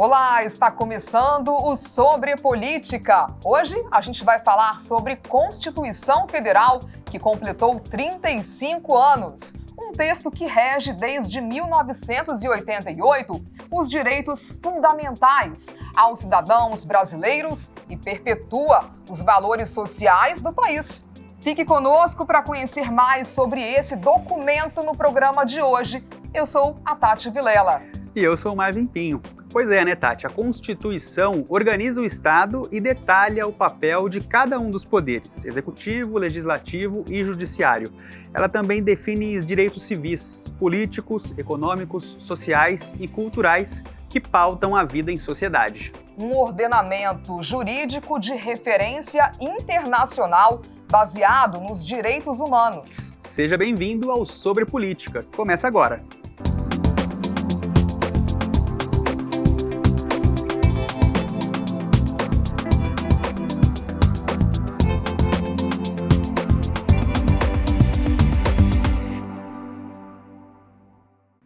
Olá, está começando o Sobre Política. Hoje a gente vai falar sobre Constituição Federal, que completou 35 anos. Um texto que rege desde 1988 os direitos fundamentais aos cidadãos brasileiros e perpetua os valores sociais do país. Fique conosco para conhecer mais sobre esse documento no programa de hoje. Eu sou a Tati Vilela. E eu sou o Marvin Pinho. Pois é, né, Tati? A Constituição organiza o Estado e detalha o papel de cada um dos poderes, executivo, legislativo e judiciário. Ela também define os direitos civis, políticos, econômicos, sociais e culturais que pautam a vida em sociedade. Um ordenamento jurídico de referência internacional baseado nos direitos humanos. Seja bem-vindo ao Sobre Política. Começa agora.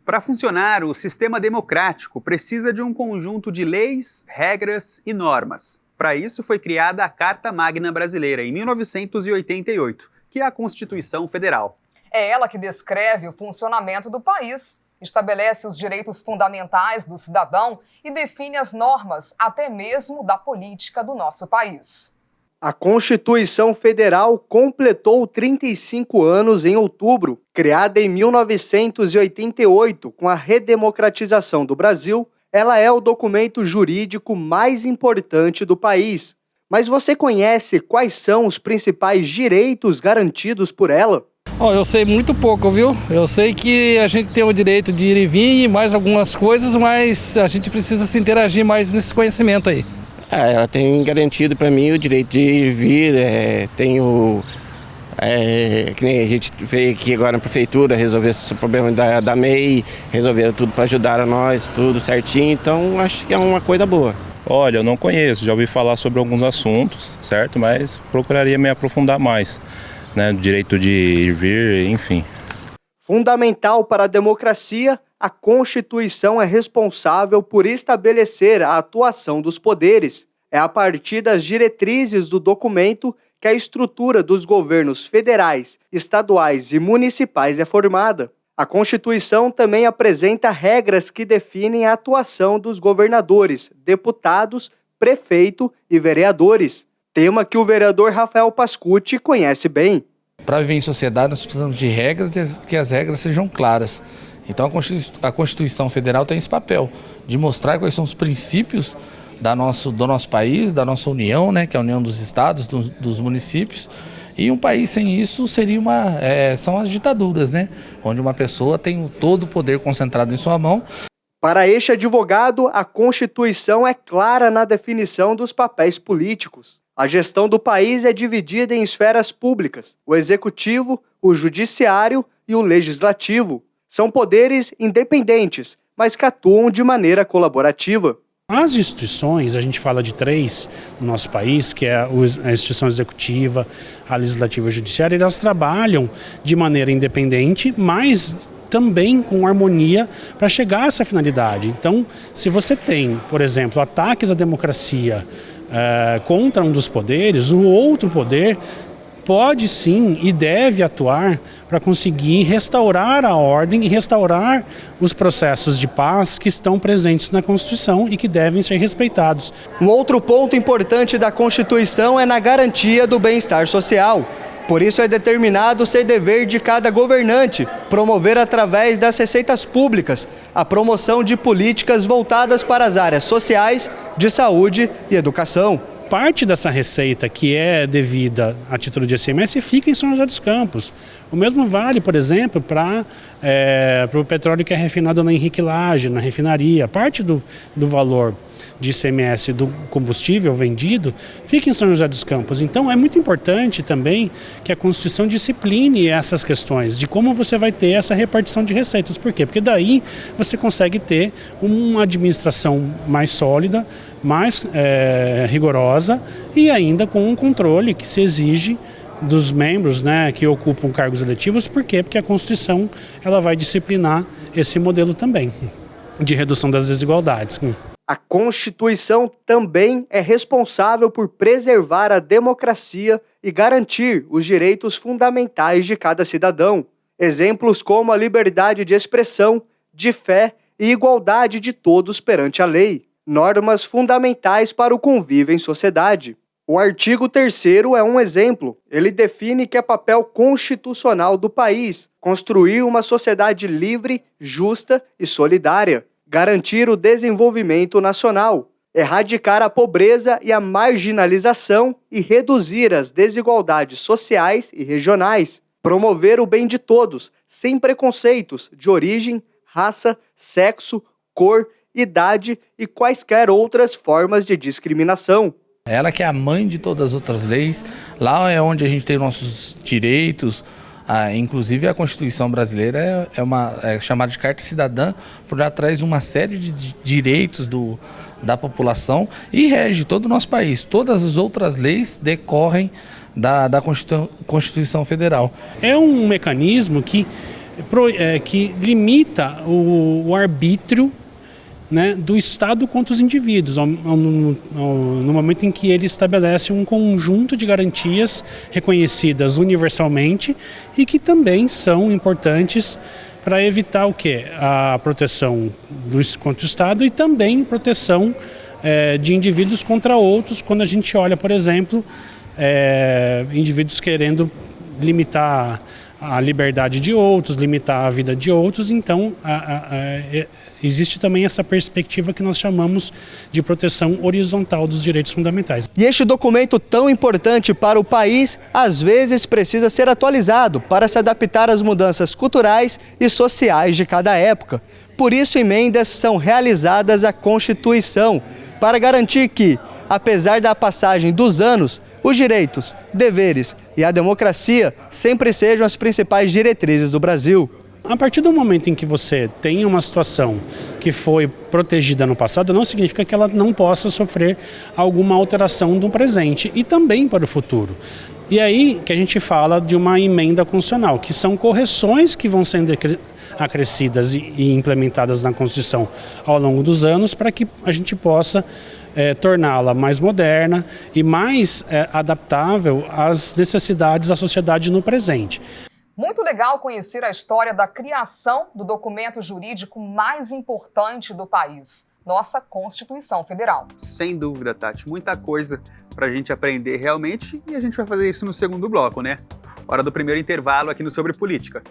Para funcionar, o sistema democrático precisa de um conjunto de leis, regras e normas. Para isso foi criada a Carta Magna Brasileira, em 1988, que é a Constituição Federal. É ela que descreve o funcionamento do país, estabelece os direitos fundamentais do cidadão e define as normas, até mesmo da política do nosso país. A Constituição Federal completou 35 anos em outubro. Criada em 1988 com a redemocratização do Brasil, ela é o documento jurídico mais importante do país. Mas você conhece quais são os principais direitos garantidos por ela? Eu sei muito pouco, viu? Eu sei que a gente tem o direito de ir e vir e mais algumas coisas, mas a gente precisa se interagir mais nesse conhecimento aí. Ela tem garantido para mim o direito de ir e vir, tenho, que nem a gente veio aqui agora na prefeitura resolver esse problema da MEI, resolveram tudo para ajudar a nós, tudo certinho, então acho que é uma coisa boa. Olha, eu não conheço, já ouvi falar sobre alguns assuntos, certo? Mas procuraria me aprofundar mais, né? Direito de ir e vir, enfim. Fundamental para a democracia, a Constituição é responsável por estabelecer a atuação dos poderes. É a partir das diretrizes do documento que a estrutura dos governos federais, estaduais e municipais é formada. A Constituição também apresenta regras que definem a atuação dos governadores, deputados, prefeito e vereadores. Tema que o vereador Rafael Pascucci conhece bem. Para viver em sociedade, nós precisamos de regras e que as regras sejam claras. Então, a Constituição Federal tem esse papel de mostrar quais são os princípios do nosso país, da nossa União, né, que é a União dos Estados, dos municípios. E um país sem isso seria são as ditaduras, né, onde uma pessoa tem todo o poder concentrado em sua mão. Para este advogado, a Constituição é clara na definição dos papéis políticos. A gestão do país é dividida em esferas públicas, o executivo, o judiciário e o legislativo. São poderes independentes, mas que atuam de maneira colaborativa. As instituições, a gente fala de três no nosso país, que é a instituição executiva, a legislativa e a judiciária, elas trabalham de maneira independente, mas também com harmonia para chegar a essa finalidade. Então, se você tem, por exemplo, ataques à democracia contra um dos poderes, o outro poder pode sim e deve atuar para conseguir restaurar a ordem e restaurar os processos de paz que estão presentes na Constituição e que devem ser respeitados. Um outro ponto importante da Constituição é na garantia do bem-estar social. Por isso é determinado ser dever de cada governante promover através das receitas públicas a promoção de políticas voltadas para as áreas sociais, de saúde e educação. Parte dessa receita que é devida a título de ICMS fica em São José dos Campos. O mesmo vale, por exemplo, para o petróleo que é refinado na Henrique Lage, na refinaria. Parte do valor de ICMS do combustível vendido fica em São José dos Campos. Então é muito importante também que a Constituição discipline essas questões de como você vai ter essa repartição de receitas. Por quê? Porque daí você consegue ter uma administração mais sólida, mais rigorosa e ainda com um controle que se exige dos membros, né, que ocupam cargos eletivos. Por quê? Porque a Constituição ela vai disciplinar esse modelo também de redução das desigualdades. A Constituição também é responsável por preservar a democracia e garantir os direitos fundamentais de cada cidadão. Exemplos como a liberdade de expressão, de fé e igualdade de todos perante a lei. Normas fundamentais para o convívio em sociedade. O artigo 3º é um exemplo. Ele define que é papel constitucional do país construir uma sociedade livre, justa e solidária, garantir o desenvolvimento nacional, erradicar a pobreza e a marginalização e reduzir as desigualdades sociais e regionais, promover o bem de todos, sem preconceitos de origem, raça, sexo, cor, idade e quaisquer outras formas de discriminação. Ela que é a mãe de todas as outras leis, lá é onde a gente tem nossos direitos, inclusive a Constituição brasileira é chamada de Carta Cidadã, porque ela traz uma série de direitos da população e rege todo o nosso país. Todas as outras leis decorrem da Constituição Federal. É um mecanismo que limita o arbítrio, né, do Estado contra os indivíduos, no momento em que ele estabelece um conjunto de garantias reconhecidas universalmente e que também são importantes para evitar o quê? A proteção contra o Estado e também proteção de indivíduos contra outros, quando a gente olha, por exemplo, indivíduos querendo limitar a liberdade de outros, limitar a vida de outros. Então existe também essa perspectiva que nós chamamos de proteção horizontal dos direitos fundamentais. E este documento tão importante para o país, às vezes precisa ser atualizado para se adaptar às mudanças culturais e sociais de cada época. Por isso, emendas são realizadas à Constituição, para garantir que, apesar da passagem dos anos, os direitos, deveres e a democracia sempre sejam as principais diretrizes do Brasil. A partir do momento em que você tem uma situação que foi protegida no passado, não significa que ela não possa sofrer alguma alteração no presente e também para o futuro. E aí que a gente fala de uma emenda constitucional, que são correções que vão sendo acrescidas e implementadas na Constituição ao longo dos anos para que a gente possa torná-la mais moderna e mais adaptável às necessidades da sociedade no presente. Muito legal conhecer a história da criação do documento jurídico mais importante do país, nossa Constituição Federal. Sem dúvida, Tati. Muita coisa para a gente aprender realmente e a gente vai fazer isso no segundo bloco, né? Hora do primeiro intervalo aqui no Sobre Política.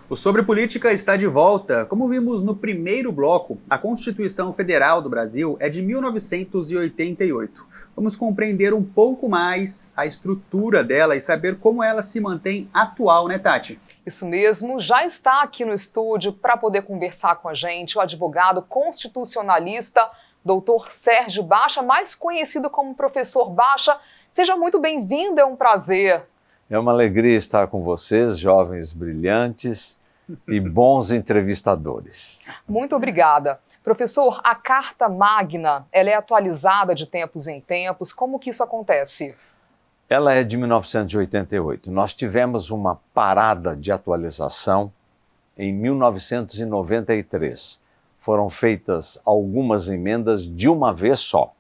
O Sobre Política está de volta. Como vimos no primeiro bloco, a Constituição Federal do Brasil é de 1988. Vamos compreender um pouco mais a estrutura dela e saber como ela se mantém atual, né, Tati? Isso mesmo, já está aqui no estúdio para poder conversar com a gente o advogado constitucionalista, Dr. Sérgio Baixa, mais conhecido como Professor Baixa. Seja muito bem-vindo, é um prazer. É uma alegria estar com vocês, jovens brilhantes e bons entrevistadores. Muito obrigada. Professor, a Carta Magna, ela é atualizada de tempos em tempos. Como que isso acontece? Ela é de 1988. Nós tivemos uma parada de atualização em 1993. Foram feitas algumas emendas de uma vez só.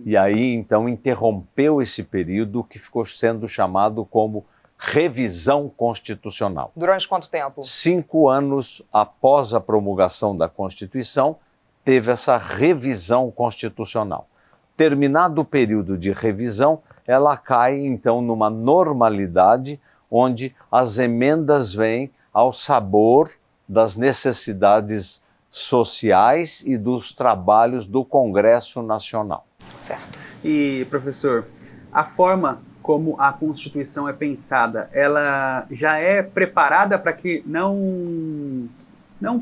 E aí, então, interrompeu esse período que ficou sendo chamado como revisão constitucional. Durante quanto tempo? 5 anos após a promulgação da Constituição, teve essa revisão constitucional. Terminado o período de revisão, ela cai, então, numa normalidade onde as emendas vêm ao sabor das necessidades sociais e dos trabalhos do Congresso Nacional. Certo. E, professor, a forma como a Constituição é pensada, ela já é preparada para que não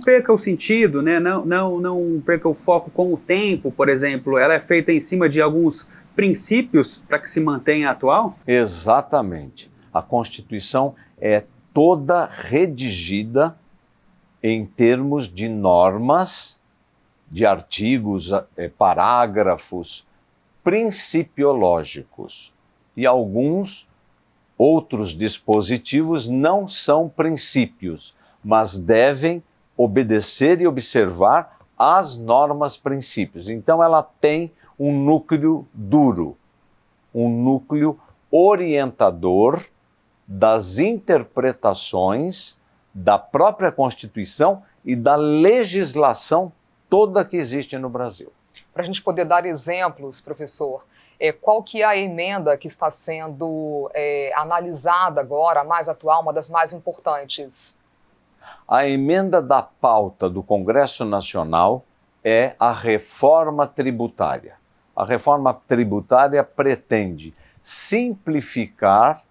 perca o sentido, né? não perca o foco com o tempo, por exemplo? Ela é feita em cima de alguns princípios para que se mantenha atual? Exatamente. A Constituição é toda redigida em termos de normas, de artigos, parágrafos, principiológicos. E alguns outros dispositivos não são princípios, mas devem obedecer e observar as normas princípios. Então ela tem um núcleo duro, um núcleo orientador das interpretações da própria Constituição e da legislação toda que existe no Brasil. Para a gente poder dar exemplos, professor, qual que é a emenda que está sendo analisada agora, a mais atual, uma das mais importantes? A emenda da pauta do Congresso Nacional é a reforma tributária. A reforma tributária pretende simplificar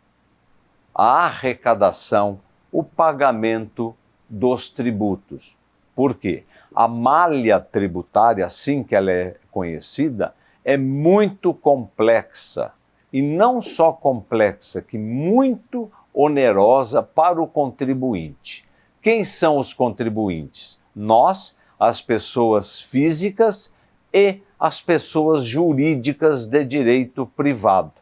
a arrecadação, o pagamento dos tributos. Por quê? A malha tributária, assim que ela é conhecida, é muito complexa. E não só complexa, que muito onerosa para o contribuinte. Quem são os contribuintes? Nós, as pessoas físicas e as pessoas jurídicas de direito privado,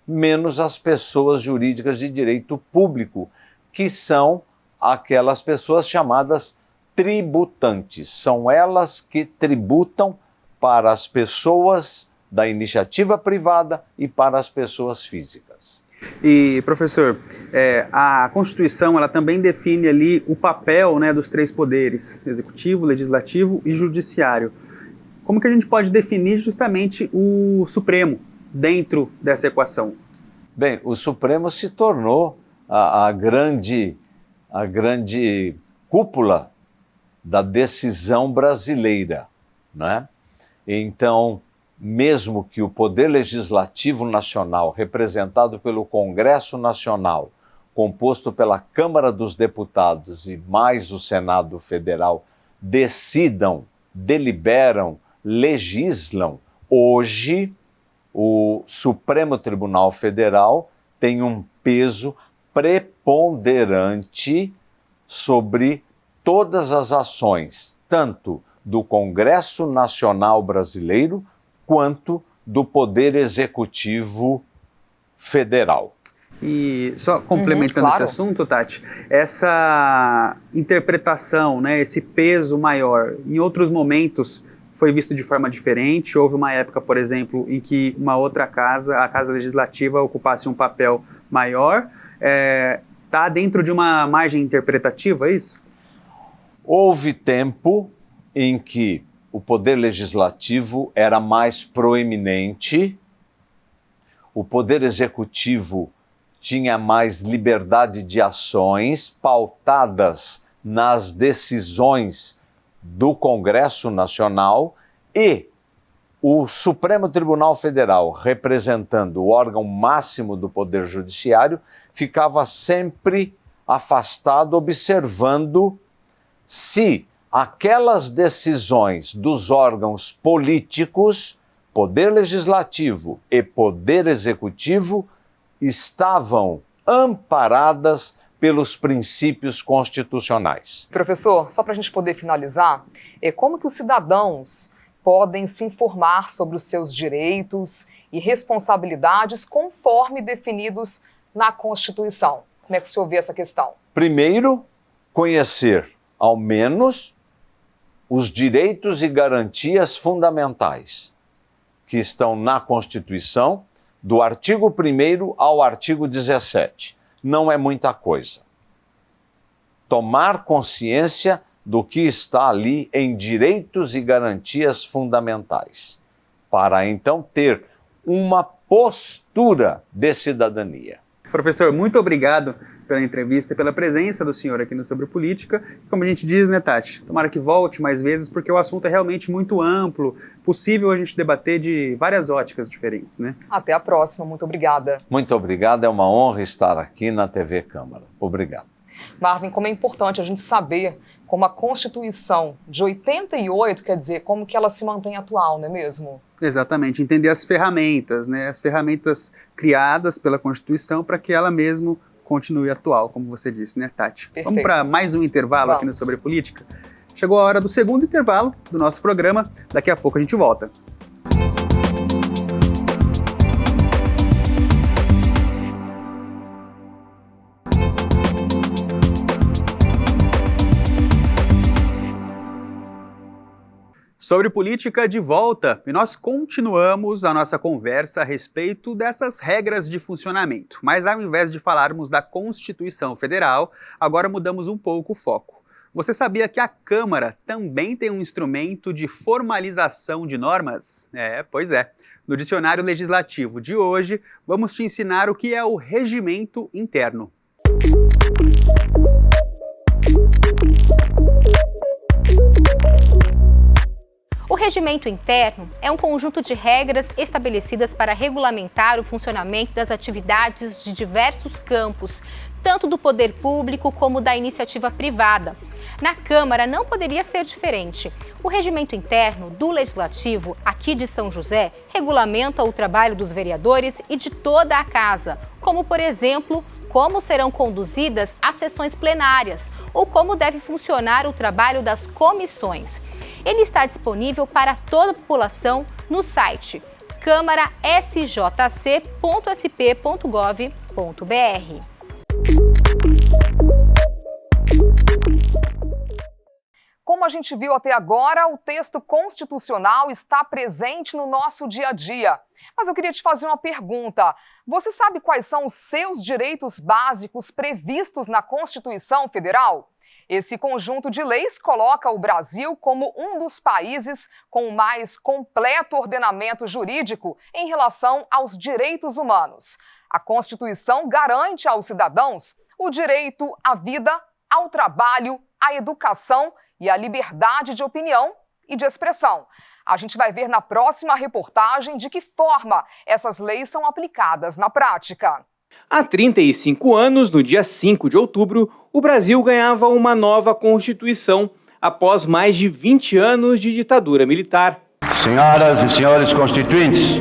menos as pessoas jurídicas de direito público, que são aquelas pessoas chamadas tributantes. São elas que tributam para as pessoas da iniciativa privada e para as pessoas físicas. E, professor, a Constituição ela também define ali o papel, né, dos três poderes, executivo, legislativo e judiciário. Como que a gente pode definir justamente o Supremo dentro dessa equação? Bem, o Supremo se tornou a grande cúpula da decisão brasileira, né? Então, mesmo que o Poder Legislativo Nacional, representado pelo Congresso Nacional, composto pela Câmara dos Deputados e mais o Senado Federal, decidam, deliberam, legislam, hoje o Supremo Tribunal Federal tem um peso preponderante sobre todas as ações, tanto do Congresso Nacional Brasileiro quanto do Poder Executivo Federal. E só complementando claro. esse assunto, Tati, essa interpretação, né, esse peso maior, em outros momentos foi visto de forma diferente. Houve uma época, por exemplo, em que uma outra casa, a Casa Legislativa, ocupasse um papel maior. Está dentro de uma margem interpretativa, é isso? Houve tempo em que o Poder Legislativo era mais proeminente, o Poder Executivo tinha mais liberdade de ações pautadas nas decisões do Congresso Nacional, e o Supremo Tribunal Federal, representando o órgão máximo do Poder Judiciário, ficava sempre afastado, observando se aquelas decisões dos órgãos políticos, Poder Legislativo e Poder Executivo, estavam amparadas pelos princípios constitucionais. Professor, só para a gente poder finalizar, como que os cidadãos podem se informar sobre os seus direitos e responsabilidades conforme definidos na Constituição? Como é que o senhor vê essa questão? Primeiro, conhecer, ao menos, os direitos e garantias fundamentais que estão na Constituição, do artigo 1º ao artigo 17. Não é muita coisa. Tomar consciência do que está ali em direitos e garantias fundamentais, para então ter uma postura de cidadania. Professor, muito obrigado pela entrevista e pela presença do senhor aqui no Sobre Política. Como a gente diz, né, Tati? Tomara que volte mais vezes, porque o assunto é realmente muito amplo, possível a gente debater de várias óticas diferentes, né? Até a próxima, muito obrigada. Muito obrigado, é uma honra estar aqui na TV Câmara. Obrigado. Marvin, como é importante a gente saber como a Constituição de 88, quer dizer, como que ela se mantém atual, não é mesmo? Exatamente, entender as ferramentas, né? As ferramentas criadas pela Constituição para que ela mesmo continue atual, como você disse, né, Tati? Perfeito. Vamos para mais um intervalo aqui no Sobre Política? Chegou a hora do segundo intervalo do nosso programa, daqui a pouco a gente volta. Sobre política de volta, e nós continuamos a nossa conversa a respeito dessas regras de funcionamento. Mas ao invés de falarmos da Constituição Federal, agora mudamos um pouco o foco. Você sabia que a Câmara também tem um instrumento de formalização de normas? Pois é. No dicionário legislativo de hoje, vamos te ensinar o que é o regimento interno. O regimento interno é um conjunto de regras estabelecidas para regulamentar o funcionamento das atividades de diversos campos, tanto do poder público como da iniciativa privada. Na Câmara não poderia ser diferente. O regimento interno do Legislativo, aqui de São José, regulamenta o trabalho dos vereadores e de toda a casa, como, por exemplo, como serão conduzidas as sessões plenárias ou como deve funcionar o trabalho das comissões. Ele está disponível para toda a população no site câmarasjc.sp.gov.br. Como a gente viu até agora, o texto constitucional está presente no nosso dia a dia. Mas eu queria te fazer uma pergunta. Você sabe quais são os seus direitos básicos previstos na Constituição Federal? Esse conjunto de leis coloca o Brasil como um dos países com o mais completo ordenamento jurídico em relação aos direitos humanos. A Constituição garante aos cidadãos o direito à vida, ao trabalho, à educação e à liberdade de opinião e de expressão. A gente vai ver na próxima reportagem de que forma essas leis são aplicadas na prática. Há 35 anos, no dia 5 de outubro, o Brasil ganhava uma nova Constituição, após mais de 20 anos de ditadura militar. Senhoras e senhores constituintes,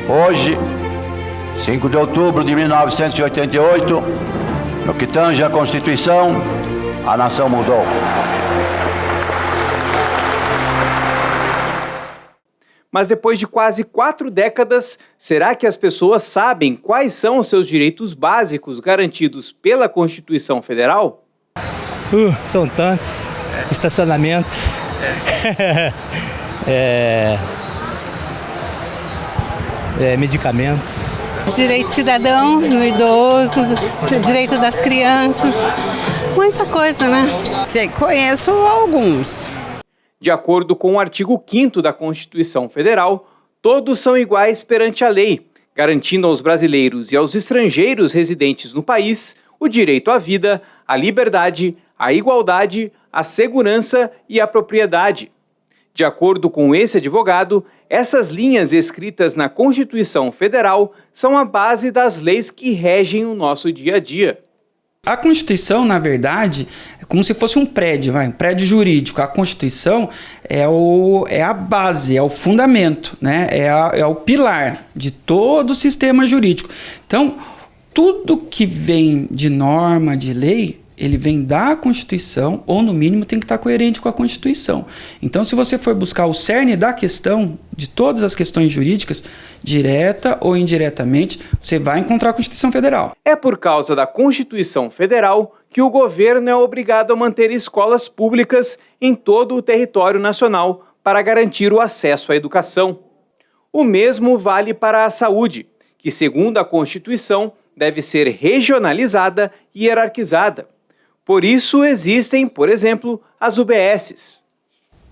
hoje, 5 de outubro de 1988, no que tange à Constituição, a nação mudou. Mas depois de quase 4 décadas, será que as pessoas sabem quais são os seus direitos básicos garantidos pela Constituição Federal? São tantos. Estacionamento. Medicamentos. Direito cidadão, do idoso, direito das crianças. Muita coisa, né? Conheço alguns. De acordo com o artigo 5º da Constituição Federal, todos são iguais perante a lei, garantindo aos brasileiros e aos estrangeiros residentes no país o direito à vida, à liberdade, à igualdade, à segurança e à propriedade. De acordo com esse advogado, essas linhas escritas na Constituição Federal são a base das leis que regem o nosso dia a dia. A Constituição, na verdade, é como se fosse um prédio, um prédio jurídico. A Constituição é a base, é o fundamento, né? É o pilar de todo o sistema jurídico. Então, tudo que vem de norma, de lei, ele vem da Constituição, ou no mínimo tem que estar coerente com a Constituição. Então, se você for buscar o cerne da questão, de todas as questões jurídicas, direta ou indiretamente, você vai encontrar a Constituição Federal. É por causa da Constituição Federal que o governo é obrigado a manter escolas públicas em todo o território nacional para garantir o acesso à educação. O mesmo vale para a saúde, que, segundo a Constituição, deve ser regionalizada e hierarquizada. Por isso existem, por exemplo, as UBSs.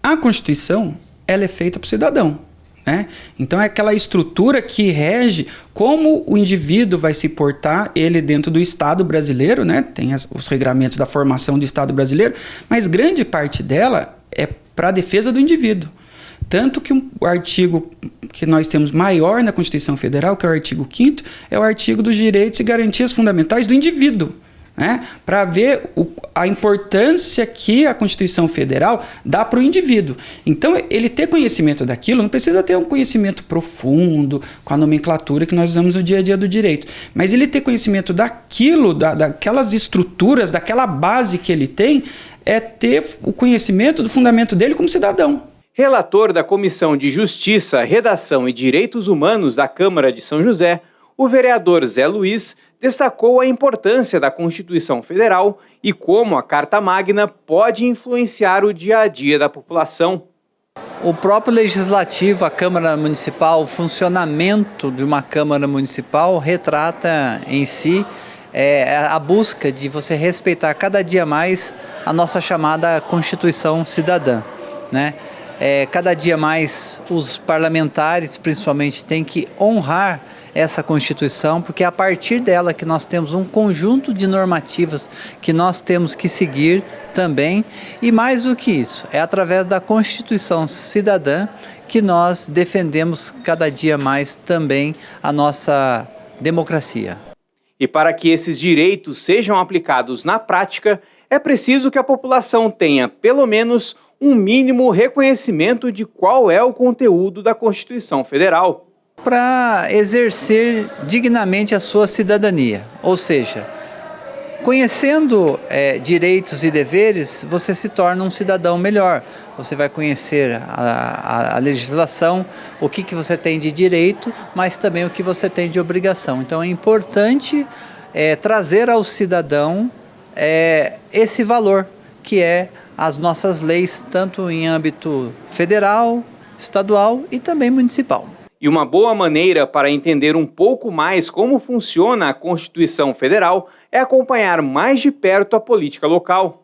A Constituição, ela é feita para o cidadão, né? Então é aquela estrutura que rege como o indivíduo vai se portar, ele dentro do Estado brasileiro, né? Tem os regramentos da formação do Estado brasileiro, mas grande parte dela é para a defesa do indivíduo. Tanto que o artigo que nós temos maior na Constituição Federal, que é o artigo 5º, é o artigo dos direitos e garantias fundamentais do indivíduo, né? Para ver a importância que a Constituição Federal dá para o indivíduo. Então, ele ter conhecimento daquilo, não precisa ter um conhecimento profundo, com a nomenclatura que nós usamos no dia a dia do direito, mas ele ter conhecimento daquilo, daquelas estruturas, daquela base que ele tem, é ter o conhecimento do fundamento dele como cidadão. Relator da Comissão de Justiça, Redação e Direitos Humanos da Câmara de São José, o vereador Zé Luiz destacou a importância da Constituição Federal e como a Carta Magna pode influenciar o dia a dia da população. O próprio legislativo, a Câmara Municipal, o funcionamento de uma Câmara Municipal retrata em si a busca de você respeitar cada dia mais a nossa chamada Constituição Cidadã, né? Cada dia mais os parlamentares, principalmente, têm que honrar essa Constituição, porque é a partir dela que nós temos um conjunto de normativas que nós temos que seguir também, e mais do que isso, é através da Constituição Cidadã que nós defendemos cada dia mais também a nossa democracia. E para que esses direitos sejam aplicados na prática, é preciso que a população tenha, pelo menos, um mínimo reconhecimento de qual é o conteúdo da Constituição Federal. Para exercer dignamente a sua cidadania, ou seja, conhecendo direitos e deveres, você se torna um cidadão melhor. Você vai conhecer a legislação, o que você tem de direito, mas também o que você tem de obrigação. Então é importante trazer ao cidadão esse valor, que é as nossas leis, tanto em âmbito federal, estadual e também municipal. E uma boa maneira para entender um pouco mais como funciona a Constituição Federal é acompanhar mais de perto a política local.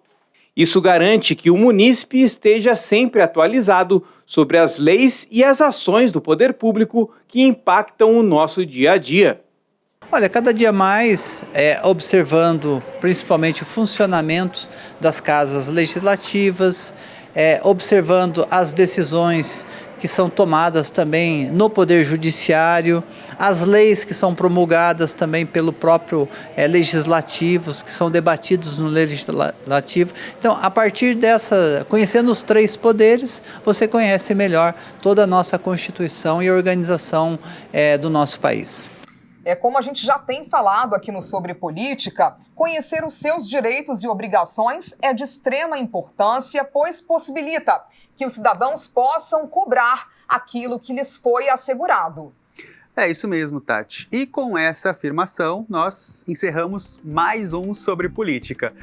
Isso garante que o munícipe esteja sempre atualizado sobre as leis e as ações do poder público que impactam o nosso dia a dia. Olha, cada dia mais observando principalmente o funcionamento das casas legislativas, observando as decisões que são tomadas também no Poder Judiciário, as leis que são promulgadas também pelo próprio Legislativo, que são debatidos no Legislativo. Então, a partir conhecendo os três poderes, você conhece melhor toda a nossa Constituição e a organização do nosso país. Como a gente já tem falado aqui no Sobre Política, conhecer os seus direitos e obrigações é de extrema importância, pois possibilita que os cidadãos possam cobrar aquilo que lhes foi assegurado. É isso mesmo, Tati. E com essa afirmação, nós encerramos mais um Sobre Política.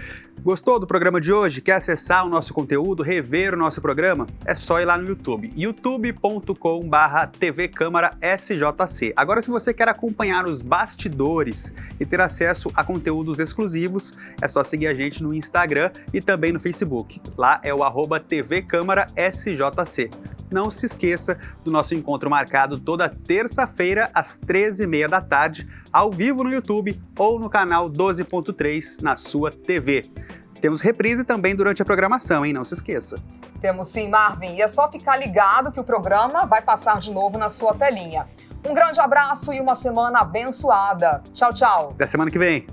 Gostou do programa de hoje? Quer acessar o nosso conteúdo, rever o nosso programa? É só ir lá no YouTube, youtube.com/tvcâmara-sjc. Agora, se você quer acompanhar os bastidores e ter acesso a conteúdos exclusivos, é só seguir a gente no Instagram e também no Facebook. Lá é o @tvcâmara-sjc. Não se esqueça do nosso encontro marcado toda terça-feira, às 13h30 da tarde, ao vivo no YouTube ou no canal 12.3 na sua TV. Temos reprise também durante a programação, hein? Não se esqueça. Temos sim, Marvin. E é só ficar ligado que o programa vai passar de novo na sua telinha. Um grande abraço e uma semana abençoada. Tchau, tchau. Até semana que vem.